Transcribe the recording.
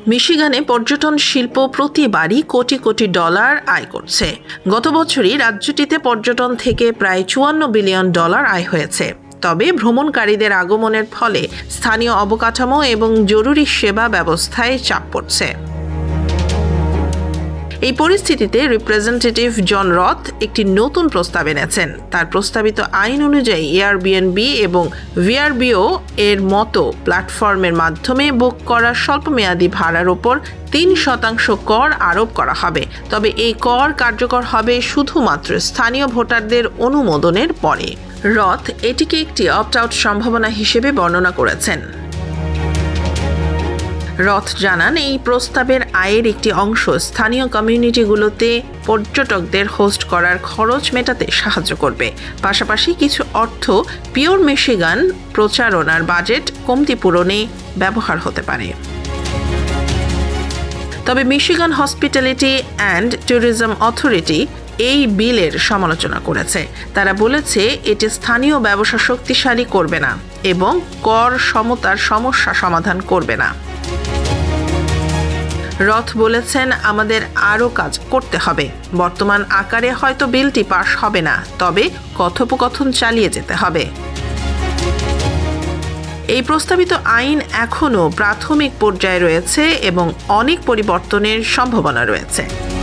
মিশিগানে পর্যটন শিল্প প্রতিবারই কোটি কোটি ডলার আয় করছে। গত বছরই রাজ্যটিতে পর্যটন থেকে প্রায় $54 বিলিয়ন আয় হয়েছে। তবে ভ্রমণকারীদের আগমনের ফলে স্থানীয় অবকাঠামো এবং জরুরি সেবা ব্যবস্থায় চাপ পড়ছে। এই পরিস্থিতিতে রিপ্রেজেন্টেটিভ জন রথ একটি নতুন প্রস্তাব এনেছেন। তার প্রস্তাবিত আইন অনুযায়ী এয়ারবিএনবি এবং ভিআরবিও এর মতো প্ল্যাটফর্মের মাধ্যমে বুক করা স্বল্পমেয়াদী ভাড়ার ওপর 3% কর আরোপ করা হবে। তবে এই কর কার্যকর হবে শুধুমাত্র স্থানীয় ভোটারদের অনুমোদনের পরে। রথ এটিকে একটি অপ্ট আউট সম্ভাবনা হিসেবে বর্ণনা করেছেন। রথ জানান, এই প্রস্তাবের আয়ের একটি অংশ স্থানীয় কমিউনিটিগুলোতে পর্যটকদের হোস্ট করার খরচ মেটাতে সাহায্য করবে। পাশাপাশি কিছু অর্থ পিওর মিশিগান প্রচারণার বাজেট কমতি পূরণে ব্যবহার হতে পারে। তবে Michigan hospitality and tourism authority এই বিলের সমালোচনা করেছে। তারা বলেছে এটি স্থানীয় ব্যবসা শক্তিশালী করবে না এবং কর সমতার সমস্যা সমাধান করবে না। রথ বলেছেন, আমাদের আরও কাজ করতে হবে। বর্তমান আকারে হয়তো বিলটি পাস হবে না, তবে কথোপকথন চালিয়ে যেতে হবে। এই প্রস্তাবিত আইন এখনও প্রাথমিক পর্যায়ে রয়েছে এবং অনেক পরিবর্তনের সম্ভাবনা রয়েছে।